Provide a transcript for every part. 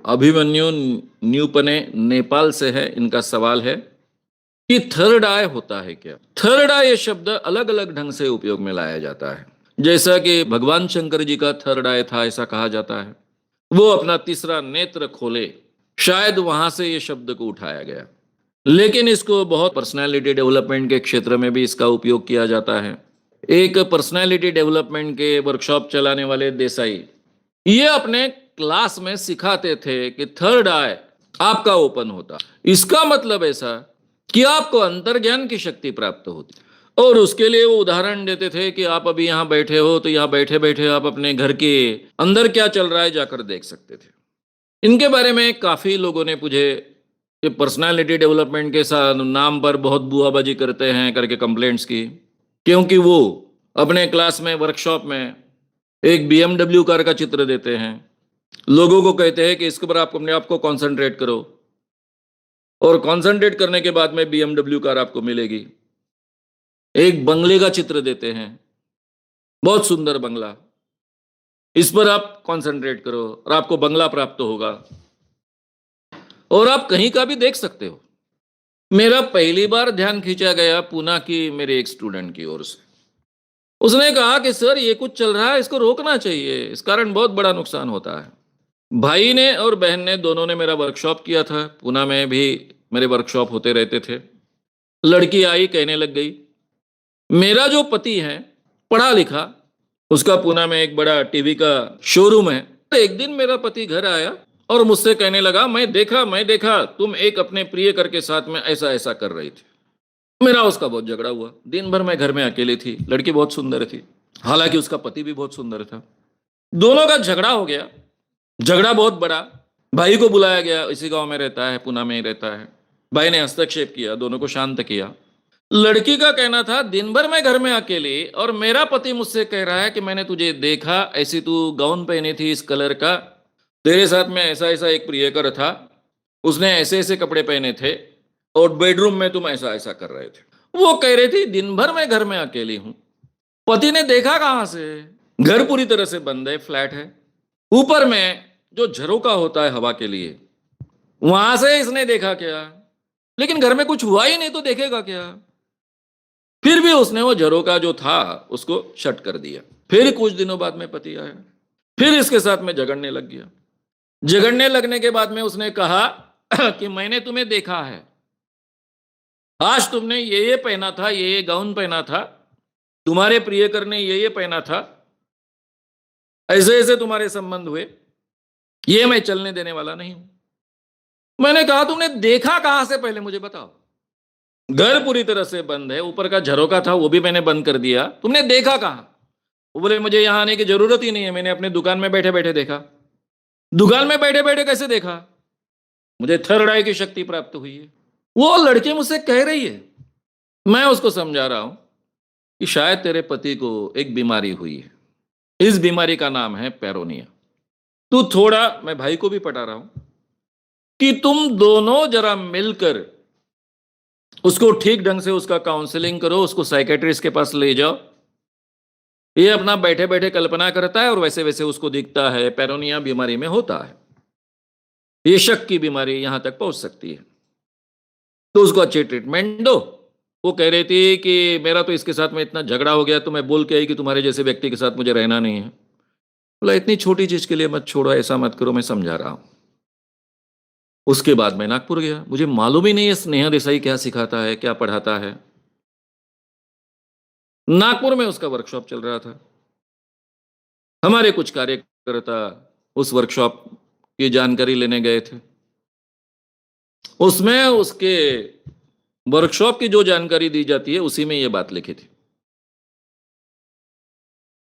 अभिमन्यु न्यूपने नेपाल से है। इनका सवाल है कि थर्ड आई होता है क्या। थर्ड आई ये शब्द अलग अलग ढंग से उपयोग में लाया जाता है। जैसा कि भगवान शंकर जी का थर्ड आई था, ऐसा कहा जाता है। वो अपना तीसरा नेत्र खोले, शायद वहां से ये शब्द को उठाया गया। लेकिन इसको बहुत पर्सनालिटी डेवलपमेंट के क्षेत्र में भी इसका उपयोग किया जाता है। एक पर्सनालिटी डेवलपमेंट के वर्कशॉप चलाने वाले देसाई ये अपने क्लास में सिखाते थे कि थर्ड आई आपका ओपन होता, इसका मतलब ऐसा कि आपको अंतर्ज्ञान की शक्ति प्राप्त होती। और उसके लिए वो उदाहरण देते थे कि आप अभी यहाँ बैठे हो तो यहाँ बैठे बैठे आप अपने घर के अंदर क्या चल रहा है जाकर देख सकते थे। इनके बारे में काफी लोगों ने मुझे कि पर्सनालिटी डेवलपमेंट के साथ नाम पर बहुत बुआबाजी करते हैं करके कंप्लेंट्स की, क्योंकि वो अपने क्लास में वर्कशॉप में एक बीएमडब्ल्यू कार का चित्र देते हैं, लोगों को कहते हैं कि इसके ऊपर आप अपने आप को कॉन्सेंट्रेट करो, और कॉन्सेंट्रेट करने के बाद में बीएमडब्ल्यू कार आपको मिलेगी। एक बंगले का चित्र देते हैं, बहुत सुंदर बंगला, इस पर आप कॉन्सेंट्रेट करो और आपको बंगला प्राप्त होगा, और आप कहीं का भी देख सकते हो। मेरा पहली बार ध्यान खींचा गया पूना की मेरे एक स्टूडेंट की ओर से। उसने कहा कि सर ये कुछ चल रहा है, इसको रोकना चाहिए, इस कारण बहुत बड़ा नुकसान होता है। भाई ने और बहन ने दोनों ने मेरा वर्कशॉप किया था, पूना में भी मेरे वर्कशॉप होते रहते थे। लड़की आई, कहने लग गई मेरा जो पति है पढ़ा लिखा, उसका पूना में एक बड़ा टीवी का शोरूम है। एक दिन मेरा पति घर आया और मुझसे कहने लगा मैं देखा तुम एक अपने प्रियकर के साथ में ऐसा ऐसा कर रही थी। मेरा उसका बहुत झगड़ा हुआ। दिन भर मैं घर में अकेली थी, लड़की बहुत सुंदर थी, हालांकि उसका पति भी बहुत सुंदर था। दोनों का झगड़ा हो गया, झगड़ा बहुत बड़ा। भाई को बुलाया गया, इसी गांव में रहता है, पुणे में ही रहता है। भाई ने हस्तक्षेप किया, दोनों को शांत किया। लड़की का कहना था दिन भर मैं घर में अकेली और मेरा पति मुझसे कह रहा है कि मैंने तुझे देखा, ऐसी तू गाउन पहनी थी इस कलर का, तेरे साथ में ऐसा ऐसा एक प्रियकर था, उसने ऐसे ऐसे कपड़े पहने थे, और बेडरूम में तुम ऐसा ऐसा कर रहे थे। वो कह रही थी दिन भर मैं घर में अकेली हूं। पति ने देखा कहां से, घर पूरी तरह से बंद है, फ्लैट है, ऊपर में जो झरोका होता है हवा के लिए, वहां से इसने देखा क्या, लेकिन घर में कुछ हुआ ही नहीं तो देखेगा क्या। फिर भी उसने वो झरोका जो था उसको शट कर दिया। फिर कुछ दिनों बाद में पति आया, फिर इसके साथ में झगड़ने लग गया। झगड़ने लगने के बाद में उसने कहा कि मैंने तुम्हें देखा है, आज तुमने ये पहना था, ये गाउन पहना था, तुम्हारे प्रियकर ने ये पहना था, ऐसे ऐसे तुम्हारे संबंध हुए, ये मैं चलने देने वाला नहीं हूं। मैंने कहा तुमने देखा कहां से, पहले मुझे बताओ। घर पूरी तरह से बंद है, ऊपर का झरोका था वो भी मैंने बंद कर दिया, तुमने देखा कहां। वो बोले मुझे यहां आने की जरूरत ही नहीं है, मैंने अपने दुकान में बैठे बैठे देखा। दुकान में बैठे बैठे कैसे देखा, मुझे थर्ड आई की शक्ति प्राप्त हुई है। वो लड़की मुझसे कह रही है, मैं उसको समझा रहा हूं कि शायद तेरे पति को एक बीमारी हुई है, इस बीमारी का नाम है पेरोनिया। तू थोड़ा, मैं भाई को भी पटा रहा हूं कि तुम दोनों जरा मिलकर उसको ठीक ढंग से उसका काउंसलिंग करो, उसको साइकेट्रिस्ट के पास ले जाओ। ये अपना बैठे बैठे कल्पना करता है और वैसे वैसे उसको दिखता है, पेरोनिया बीमारी में होता है, ये शक की बीमारी यहां तक पहुंच सकती है, तो उसको अच्छी ट्रीटमेंट दो। वो कह रही थी कि मेरा तो इसके साथ में इतना झगड़ा हो गया तो मैं बोल के आई कि तुम्हारे जैसे व्यक्ति के साथ मुझे रहना नहीं है। बोला इतनी छोटी चीज के लिए मत छोड़ो, ऐसा मत करो, मैं समझा रहा हूं। उसके बाद मैं नागपुर गया, मुझे मालूम ही नहीं है स्नेहा देसाई क्या सिखाता है, क्या पढ़ाता है। नागपुर में उसका वर्कशॉप चल रहा था, हमारे कुछ कार्यकर्ता उस वर्कशॉप की जानकारी लेने गए थे। उसमें उसके वर्कशॉप की जो जानकारी दी जाती है उसी में यह बात लिखी थी,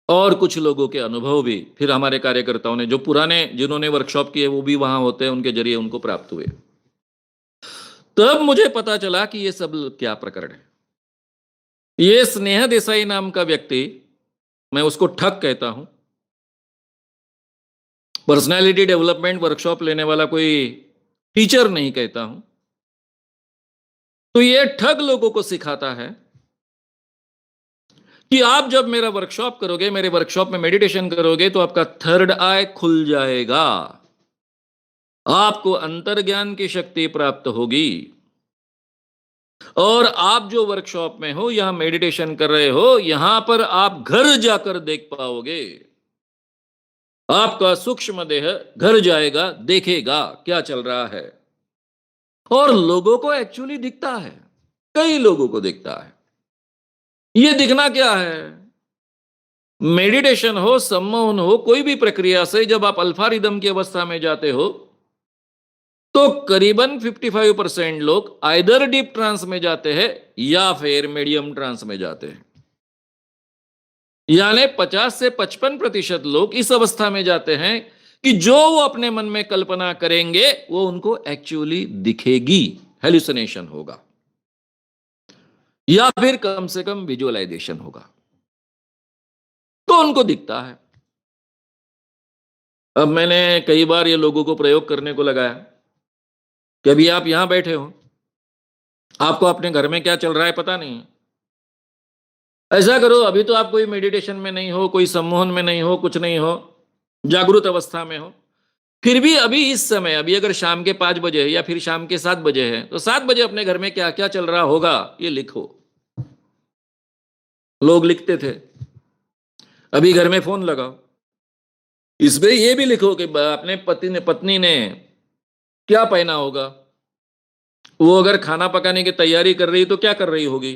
और कुछ लोगों के अनुभव भी फिर हमारे कार्यकर्ताओं ने, जो पुराने जिन्होंने वर्कशॉप किए वो भी वहां होते हैं, उनके जरिए उनको प्राप्त हुए। तब मुझे पता चला कि ये सब क्या प्रकरण है। ये स्नेहा देसाई नाम का व्यक्ति, मैं उसको ठग कहता हूं, पर्सनालिटी डेवलपमेंट वर्कशॉप लेने वाला कोई टीचर नहीं कहता हूं। तो ये ठग लोगों को सिखाता है कि आप जब मेरा वर्कशॉप करोगे, मेरे वर्कशॉप में मेडिटेशन करोगे, तो आपका थर्ड आई खुल जाएगा। आपको अंतर्ज्ञान की शक्ति प्राप्त होगी और आप जो वर्कशॉप में हो, यहां मेडिटेशन कर रहे हो, यहां पर आप घर जाकर देख पाओगे। आपका सूक्ष्म देह घर जाएगा, देखेगा क्या चल रहा है। और लोगों को एक्चुअली दिखता है, कई लोगों को दिखता है। ये दिखना क्या है? मेडिटेशन हो, सम्मोहन हो, कोई भी प्रक्रिया से जब आप अल्फा रिदम की अवस्था में जाते हो तो करीबन 55% लोग आइदर डीप ट्रांस में जाते हैं या फिर मीडियम ट्रांस में जाते हैं। यानी 50 से 55% लोग इस अवस्था में जाते हैं कि जो वो अपने मन में कल्पना करेंगे वो उनको एक्चुअली दिखेगी, हेलुसिनेशन होगा या फिर कम से कम विजुअलाइजेशन होगा, तो उनको दिखता है। अब मैंने कई बार ये लोगों को प्रयोग करने को लगाया कि अभी आप यहां बैठे हो, आपको अपने घर में क्या चल रहा है पता नहीं है। ऐसा करो, अभी तो आप कोई मेडिटेशन में नहीं हो, कोई सम्मोहन में नहीं हो, कुछ नहीं हो, जागृत अवस्था में हो, फिर भी अभी इस समय, अभी अगर शाम के 5 बजे है या फिर शाम के 7 बजे है, तो 7 बजे अपने घर में क्या क्या चल रहा होगा ये लिखो। लोग लिखते थे। अभी घर में फोन लगाओ, इसमें ये भी लिखो कि अपने पत्नी ने क्या पहना होगा, वो अगर खाना पकाने की तैयारी कर रही तो क्या कर रही होगी,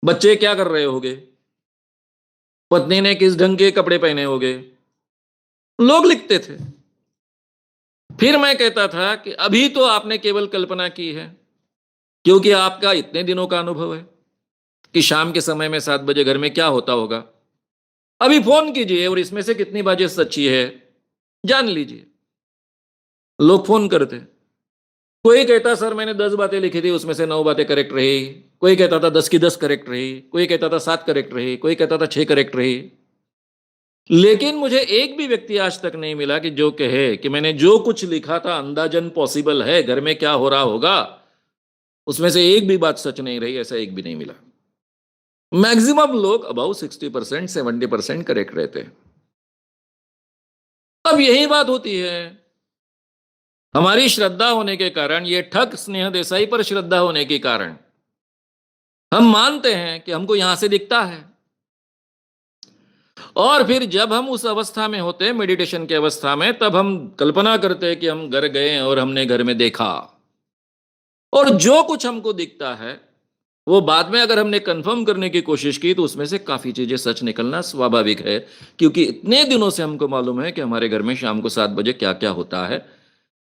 बच्चे क्या कर रहे होंगे, पत्नी ने किस ढंग के कपड़े पहने होंगे। लोग लिखते थे। फिर मैं कहता था कि अभी तो आपने केवल कल्पना की है, क्योंकि आपका इतने दिनों का अनुभव है कि शाम के समय में 7 बजे घर में क्या होता होगा। अभी फोन कीजिए और इसमें से कितनी बातें सच्ची है जान लीजिए। लोग फोन करते, कोई कहता सर मैंने 10 बातें लिखी थी, उसमें से 9 बातें करेक्ट रही, कोई कहता था 10 की 10 करेक्ट रही, कोई कहता था 7 करेक्ट रही, कोई कहता था 6 करेक्ट रही। लेकिन मुझे एक भी व्यक्ति आज तक नहीं मिला कि जो कहे कि मैंने जो कुछ लिखा था अंदाजन पॉसिबल है, घर में क्या हो रहा होगा, उसमें से एक भी बात सच नहीं रही, ऐसा एक भी नहीं मिला। मैक्सिमम लोग अबाउट 60% 70% करेक्ट रहते हैं। अब यही बात होती है, हमारी श्रद्धा होने के कारण, ये ठग स्नेह देसाई पर श्रद्धा होने के कारण हम मानते हैं कि हमको यहां से दिखता है। और फिर जब हम उस अवस्था में होते हैं, मेडिटेशन की अवस्था में, तब हम कल्पना करते हैं कि हम घर गए और हमने घर में देखा। और जो कुछ हमको दिखता है वो बाद में अगर हमने कंफर्म करने की कोशिश की तो उसमें से काफी चीजें सच निकलना स्वाभाविक है, क्योंकि इतने दिनों से हमको मालूम है कि हमारे घर में शाम को 7 बजे क्या क्या होता है।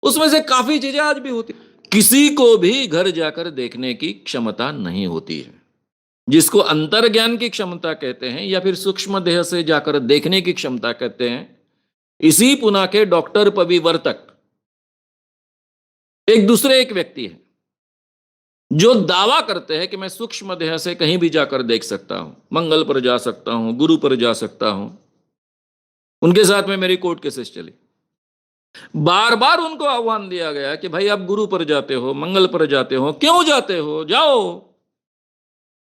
उसमें से काफी चीजें आज भी होती। किसी को भी घर जाकर देखने की क्षमता नहीं होती है, जिसको अंतर्ज्ञान की क्षमता कहते हैं या फिर सूक्ष्म देह से जाकर देखने की क्षमता कहते हैं। इसी पुना के डॉक्टर पविवर्तक एक व्यक्ति है जो दावा करते हैं कि मैं सूक्ष्म देह से कहीं भी जाकर देख सकता हूं, मंगल पर जा सकता हूं, गुरु पर जा सकता हूं। उनके साथ में मेरी कोर्ट केसेस चली। बार बार उनको आह्वान दिया गया कि भाई आप गुरु पर जाते हो, मंगल पर जाते हो, क्यों जाते हो, जाओ,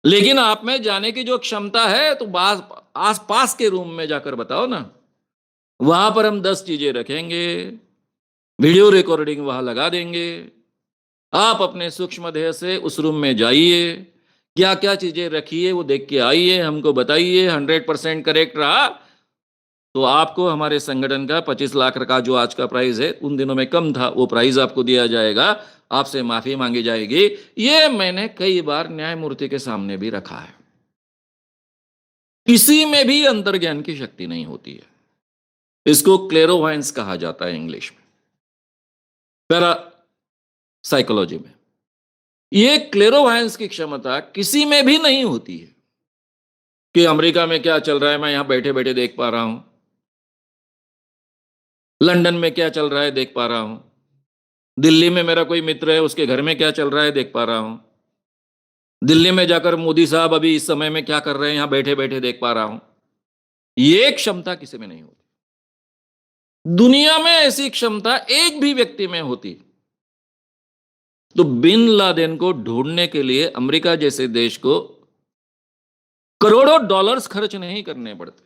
लेकिन आप में जाने की जो क्षमता है तो आस पास के रूम में जाकर बताओ ना, वहां पर हम 10 चीजें रखेंगे, वीडियो रिकॉर्डिंग वहां लगा देंगे, आप अपने सूक्ष्म देह से उस रूम में जाइए, क्या क्या चीजें रखिए वो देख के आइए, हमको बताइए। 100% करेक्ट रहा तो आपको हमारे संगठन का 25 लाख का जो आज का प्राइस है, उन दिनों में कम था, वो प्राइस आपको दिया जाएगा, आपसे माफी मांगी जाएगी। ये मैंने कई बार न्यायमूर्ति के सामने भी रखा है। किसी में भी अंतर्ज्ञान की शक्ति नहीं होती है। इसको क्लेरोवायंस कहा जाता है इंग्लिश में, पैरा साइकोलॉजी में। ये क्लेरोवायंस की क्षमता किसी में भी नहीं होती है कि अमेरिका में क्या चल रहा है मैं यहां बैठे बैठे देख पा रहा हूं, लंदन में क्या चल रहा है देख पा रहा हूं, दिल्ली में मेरा कोई मित्र है उसके घर में क्या चल रहा है देख पा रहा हूं, दिल्ली में जाकर मोदी साहब अभी इस समय में क्या कर रहे हैं यहां बैठे बैठे देख पा रहा हूं। ये क्षमता किसी में नहीं होती। दुनिया में ऐसी क्षमता एक भी व्यक्ति में होती तो बिन लादेन को ढूंढने के लिए अमेरिका जैसे देश को करोड़ों डॉलर्स खर्च नहीं करने पड़ते।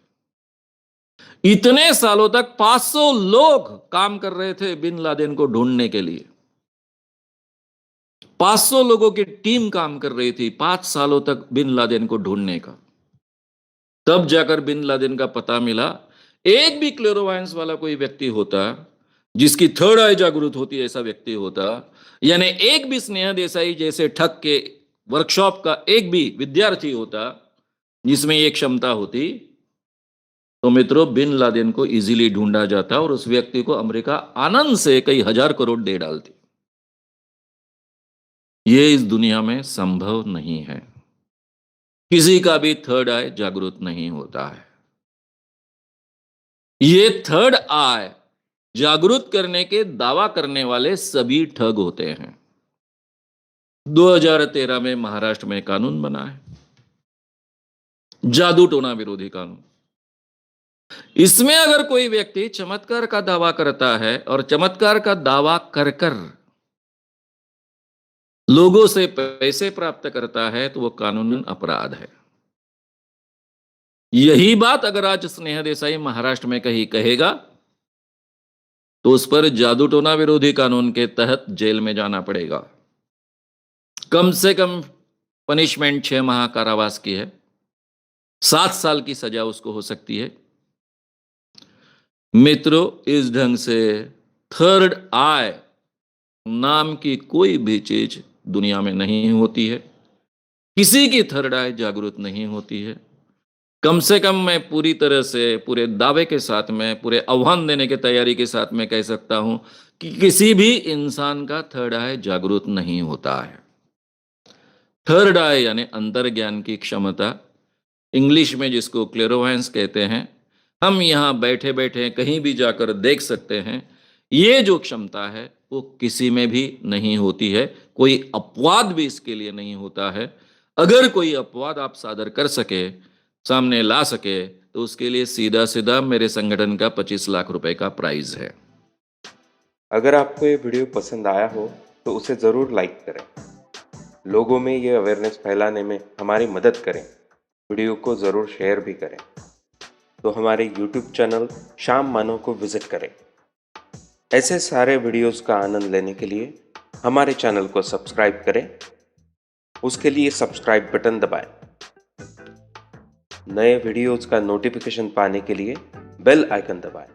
इतने सालों तक 500 लोग काम कर रहे थे बिन लादेन को ढूंढने के लिए। 500 लोगों की टीम काम कर रही थी 5 सालों तक बिन लादेन को ढूंढने का। तब जाकर बिन लादेन का पता मिला। एक भी क्लेरोवायंस वाला कोई व्यक्ति होता, जिसकी थर्ड आई जागृत होती, ऐसा व्यक्ति होता, यानी एक भी स्नेहा देसाई जैसे ठग के वर्कशॉप का एक भी विद्यार्थी होता जिसमें ये क्षमता होती, तो मित्रों बिन लादेन को इजीली ढूंढा जाता और उस व्यक्ति को अमेरिका आनंद से कई हजार करोड़ दे डालती। ये इस दुनिया में संभव नहीं है। किसी का भी थर्ड आई जागृत नहीं होता है। ये थर्ड आई जागृत करने के दावा करने वाले सभी ठग होते हैं। 2013 में महाराष्ट्र में कानून बना है, जादू टोना विरोधी कानून। इसमें अगर कोई व्यक्ति चमत्कार का दावा करता है और चमत्कार का दावा कर कर लोगों से पैसे प्राप्त करता है, तो वो कानूनन अपराध है। यही बात अगर आज स्नेहा देसाई महाराष्ट्र में कहीं कहेगा, तो उस पर जादू टोना विरोधी कानून के तहत जेल में जाना पड़ेगा। कम से कम पनिशमेंट 6 माह कारावास की है, 7 साल की सजा उसको हो सकती है। मित्रों, इस ढंग से थर्ड आई नाम की कोई भी चीज दुनिया में नहीं होती है। किसी की थर्ड आई जागृत नहीं होती है। कम से कम मैं पूरी तरह से पूरे दावे के साथ में, पूरे आह्वान देने की तैयारी के साथ में कह सकता हूं कि किसी भी इंसान का थर्ड आई जागृत नहीं होता है। थर्ड आई यानी अंतर्ज्ञान की क्षमता, इंग्लिश में जिसको क्लेरोवायंस कहते हैं। हम यहां बैठे बैठे कहीं भी जाकर देख सकते हैं। ये जो क्षमता है वो किसी में भी नहीं होती है। कोई अपवाद भी इसके लिए नहीं होता है। अगर कोई अपवाद आप सादर कर सके, सामने ला सके, तो उसके लिए सीधा सीधा मेरे संगठन का 25 लाख रुपए का प्राइज है। अगर आपको ये वीडियो पसंद आया हो तो उसे ज़रूर लाइक करें। लोगों में ये अवेयरनेस फैलाने में हमारी मदद करें। वीडियो को ज़रूर शेयर भी करें। तो हमारे YouTube चैनल श्याम मानव को विज़िट करें। ऐसे सारे वीडियोस का आनंद लेने के लिए हमारे चैनल को सब्सक्राइब करें। उसके लिए सब्सक्राइब बटन दबाएं। नए वीडियोस का नोटिफिकेशन पाने के लिए बेल आइकन दबाएं।